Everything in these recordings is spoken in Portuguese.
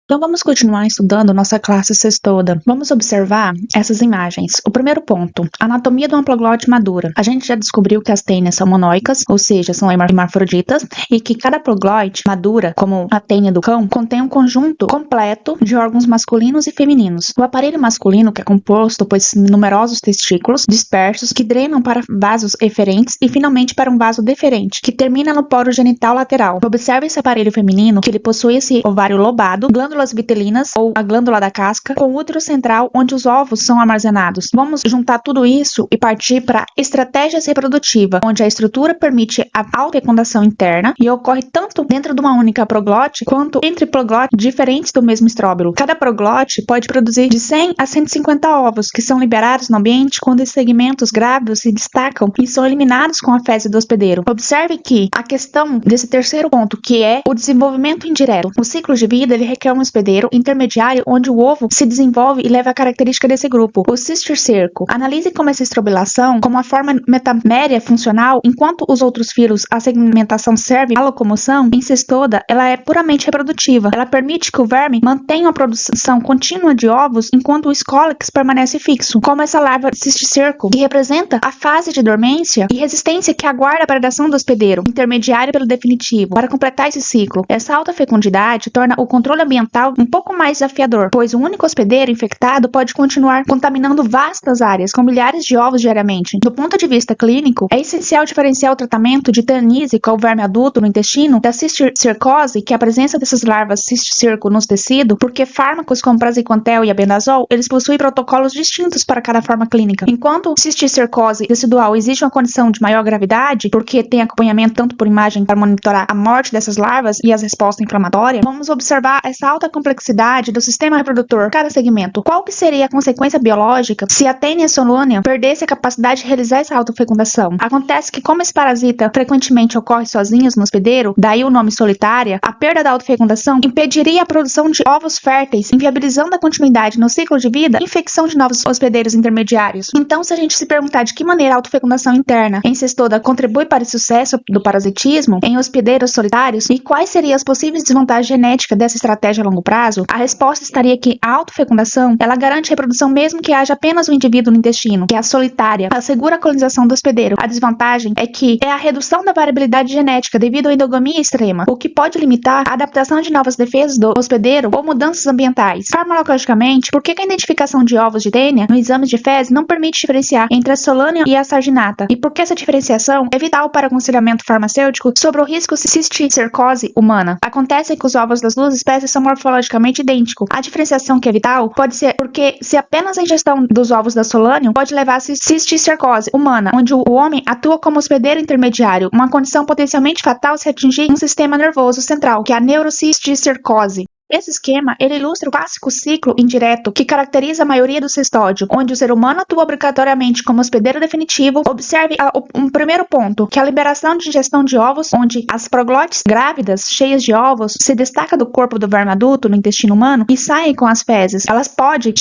Então vamos continuar estudando nossa classe sextoda. Vamos observar essas imagens. O primeiro ponto, anatomia do amploglóte madura. A gente já descobriu que as tênias são monóicas, ou seja, são hermafroditas, e que cada amploglóte madura, como a tênia do cão, contém um conjunto completo de órgãos masculinos e femininos. O aparelho masculino, que é composto por numerosos testículos dispersos que drenam para vasos eferentes e finalmente para um vaso deferente, que termina no poro genital lateral. Observe esse aparelho feminino, que ele possui esse ovário lobado, glândulas vitelinas ou a glândula da casca, com útero central onde os ovos são armazenados. Vamos juntar tudo isso e partir para estratégias reprodutivas, onde a estrutura permite a autofecundação interna e ocorre tanto dentro de uma única proglote quanto entre proglotes diferentes do mesmo estróbilo. Cada proglote pode produzir de 100 a 150 ovos, que são liberados no ambiente quando os segmentos grávidos se destacam e são eliminados com a fezes do hospedeiro. Observe que a questão desse terceiro ponto, que é o desenvolvimento indireto. O ciclo de vida ele requer um hospedeiro intermediário onde o ovo se desenvolve e leva a característica desse grupo, o cisticerco. Analise como essa estrobilação, como a forma metaméria funcional, enquanto os outros filos, a segmentação serve à locomoção, em cestoda, ela é puramente reprodutiva. Ela permite que o verme mantenha a produção contínua de ovos enquanto o escólex permanece fixo, como essa larva cisticerco, que representa a fase de dormência e resistência que aguarda a predação do hospedeiro, intermediário pelo definitivo. Para completar esse ciclo, essa alta fecundidade torna o controle ambiental um pouco mais desafiador, pois o único hospedeiro infectado pode continuar contaminando vastas áreas com milhares de ovos diariamente. Do ponto de vista clínico, é essencial diferenciar o tratamento de tanise com o verme adulto no intestino da cisticercose, que é a presença dessas larvas cisticerco nos tecidos, porque fármacos como praziquantel e albendazol, eles possuem protocolos distintos para cada forma clínica. Enquanto cisticercose residual existe uma condição de maior gravidade, porque tem acompanhamento tanto por imagem para monitorar a morte dessas larvas e as respostas inflamatórias, vamos observar essa alta complexidade do sistema reprodutor, cada segmento. Qual que seria a consequência biológica se a Taenia solônia perdesse a capacidade de realizar essa autofecundação? Acontece que, como esse parasita frequentemente ocorre sozinhos no hospedeiro, daí o nome solitária, a perda da autofecundação impediria a produção de ovos férteis, inviabilizando a continuidade no ciclo de vida e infecção de novos hospedeiros intermediários. Então, se a gente se perguntar de que maneira a autofecundação interna em cestoda contribui para o sucesso do parasitismo em hospedeiros solitários e quais seriam as possíveis desvantagens genéticas dessa estratégia a longo prazo, a resposta estaria que a autofecundação, ela garante reprodução mesmo que haja apenas um indivíduo no intestino, que é a solitária, assegura a colonização do hospedeiro. A desvantagem é que é a redução da variabilidade genética devido à endogamia extrema, o que pode limitar a adaptação de novas defesas do hospedeiro ou mudanças ambientais. Farmacologicamente, por que a identificação de ovos de tênia no exame de fezes não permite diferenciar entre a solânia e a sarginata? E por que essa diferenciação é vital para o aconselhamento farmacêutico sobre o risco de cisticercose humana? Acontece que os ovos das duas espécies são morfologicamente idênticos. A diferenciação que é vital pode ser porque se apenas a ingestão dos ovos da solânia pode levar a cisticercose humana, onde o homem atua como hospedeiro intermediário, uma condição potencialmente fatal se atingir um sistema nervoso central, que é a neurocisticercose. Esse esquema, ele ilustra o clássico ciclo indireto que caracteriza a maioria do cestódio, onde o ser humano atua obrigatoriamente como hospedeiro definitivo. Observe um primeiro ponto, que é a liberação de ingestão de ovos, onde as proglotes grávidas, cheias de ovos, se destacam do corpo do verme adulto no intestino humano e saem com as fezes. Elas podem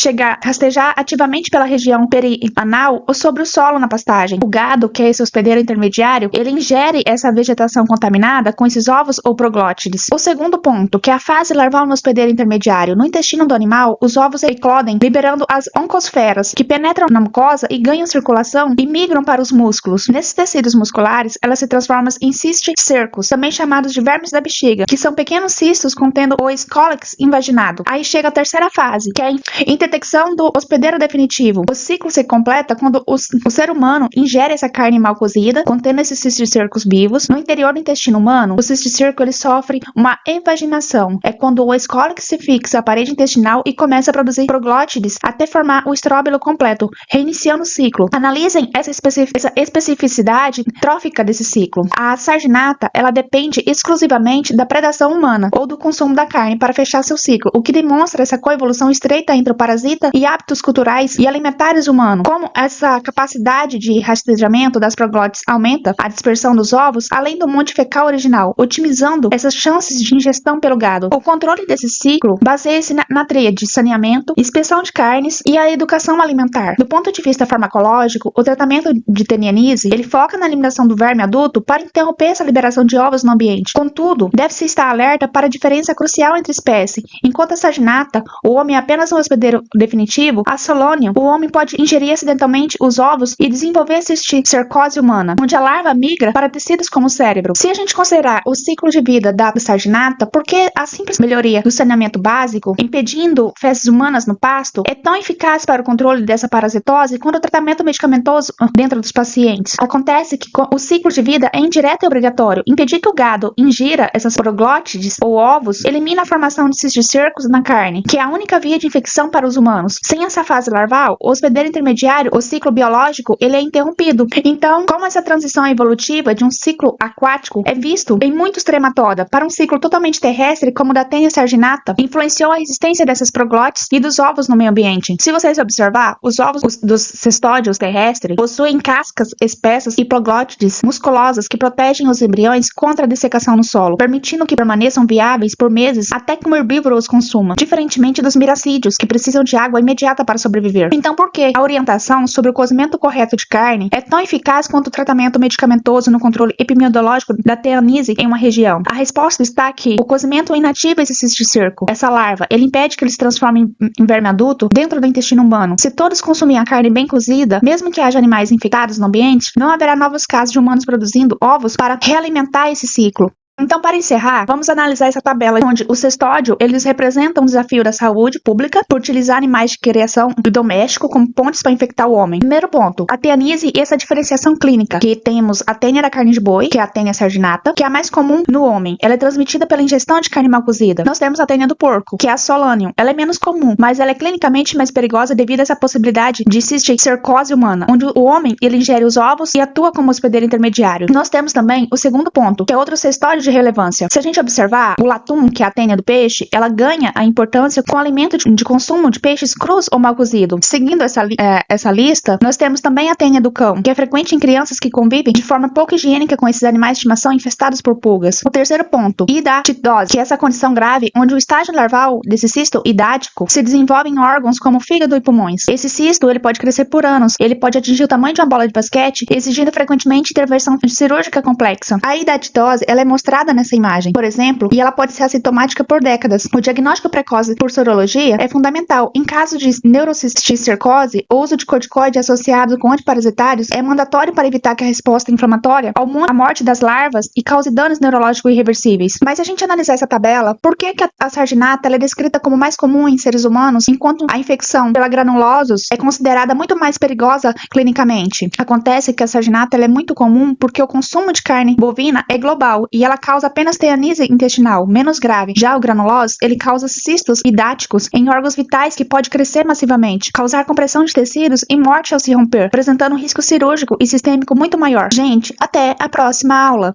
rastejar ativamente pela região perianal ou sobre o solo na pastagem. O gado, que é esse hospedeiro intermediário, ele ingere essa vegetação contaminada com esses ovos ou proglótides. O segundo ponto, que é a fase larval no hospedeiro intermediário. No intestino do animal, os ovos eclodem, liberando as oncosferas, que penetram na mucosa e ganham circulação e migram para os músculos. Nesses tecidos musculares, elas se transformam em cisticercos, também chamados de vermes da bexiga, que são pequenos cistos contendo o escólex invaginado. Aí chega a terceira fase, que é a interdecção do hospedeiro definitivo. O ciclo se completa quando o ser humano ingere essa carne mal cozida, contendo esses cisticercos vivos. No interior do intestino humano, o cisticerco ele sofre uma evaginação. É quando o escólex se fixa à parede intestinal e começa a produzir proglótides até formar o estróbilo completo, reiniciando o ciclo. Analisem essa especificidade trófica desse ciclo. A sarginata, ela depende exclusivamente da predação humana ou do consumo da carne para fechar seu ciclo, o que demonstra essa coevolução estreita entre o parasita e hábitos culturais e alimentares humanos. Como essa capacidade de rastreamento das proglótides aumenta a dispersão dos ovos, além do monte fecal original, otimizando essas chances de ingestão pelo gado. O controle desse ciclo baseia-se na tríade saneamento, inspeção de carnes e a educação alimentar. Do ponto de vista farmacológico, o tratamento de Tenianise, ele foca na eliminação do verme adulto para interromper essa liberação de ovos no ambiente. Contudo, deve-se estar alerta para a diferença crucial entre espécies. Enquanto a Saginata, o homem é apenas um hospedeiro definitivo, a Solonium, o homem pode ingerir acidentalmente os ovos e desenvolver cisticercose humana, onde a larva migra para tecidos como o cérebro. Se a gente considerar o ciclo de vida da Saginata, por que a simples melhoria do saneamento básico, impedindo fezes humanas no pasto, é tão eficaz para o controle dessa parasitose quanto o tratamento medicamentoso dentro dos pacientes? Acontece que o ciclo de vida é indireto e obrigatório. Impedir que o gado ingira essas proglótides ou ovos elimina a formação de cisticercos na carne, que é a única via de infecção para os humanos. Sem essa fase larval, o hospedeiro intermediário, o ciclo biológico, ele é interrompido. Então, como essa transição evolutiva de um ciclo aquático é visto em muitos trematoda para um ciclo totalmente terrestre, como o da Taenia saginata, influenciou a resistência dessas proglótides e dos ovos no meio ambiente. Se vocês observar, os ovos dos cestódios terrestres possuem cascas espessas e proglótides musculosas que protegem os embriões contra a dessecação no solo, permitindo que permaneçam viáveis por meses até que um herbívoro os consuma, diferentemente dos miracídios, que precisam de água imediata para sobreviver. Então, por que a orientação sobre o cozimento correto de carne é tão eficaz quanto o tratamento medicamentoso no controle epidemiológico da Tenianise em uma região? A resposta está que o cozimento inativa esse cisticerco, essa larva, ele impede que ele se transforme em verme adulto dentro do intestino humano. Se todos consumirem a carne bem cozida, mesmo que haja animais infectados no ambiente, não haverá novos casos de humanos produzindo ovos para realimentar esse ciclo. Então, para encerrar, vamos analisar essa tabela onde o cestódio, eles representam um desafio da saúde pública por utilizar animais de criação doméstico como pontes para infectar o homem. Primeiro ponto, a Tenianise e essa diferenciação clínica, que temos a Taenia da carne de boi, que é a Taenia saginata, que é a mais comum no homem. Ela é transmitida pela ingestão de carne mal cozida. Nós temos a Taenia do porco, que é a Solanium. Ela é menos comum, mas ela é clinicamente mais perigosa devido a essa possibilidade de cisticercose humana, onde o homem, ele ingere os ovos e atua como hospedeiro intermediário. Nós temos também o segundo ponto, que é outro cestódio de relevância. Se a gente observar, o latum, que é a tênia do peixe, ela ganha a importância com o alimento de consumo de peixes crus ou mal cozidos. Seguindo essa lista, nós temos também a tênia do cão, que é frequente em crianças que convivem de forma pouco higiênica com esses animais de estimação infestados por pulgas. O terceiro ponto, hidatidose, que é essa condição grave onde o estágio larval desse cisto hidático se desenvolve em órgãos como fígado e pulmões. Esse cisto, ele pode crescer por anos, ele pode atingir o tamanho de uma bola de basquete, exigindo frequentemente intervenção cirúrgica complexa. A hidatidose, ela é mostrada nessa imagem, por exemplo, e ela pode ser assintomática por décadas. O diagnóstico precoce por sorologia é fundamental. Em caso de neurocisticercose, o uso de corticoide associado com antiparasitários é mandatório para evitar que a resposta inflamatória aumente a morte das larvas e cause danos neurológicos irreversíveis. Mas se a gente analisar essa tabela, por que a saginata ela é descrita como mais comum em seres humanos, enquanto a infecção pela granulosos é considerada muito mais perigosa clinicamente? Acontece que a saginata ela é muito comum porque o consumo de carne bovina é global e ela causa apenas Tenianise intestinal, menos grave. Já o granulose, ele causa cistos hidáticos em órgãos vitais que pode crescer massivamente, causar compressão de tecidos e morte ao se romper, apresentando um risco cirúrgico e sistêmico muito maior. Gente, até a próxima aula!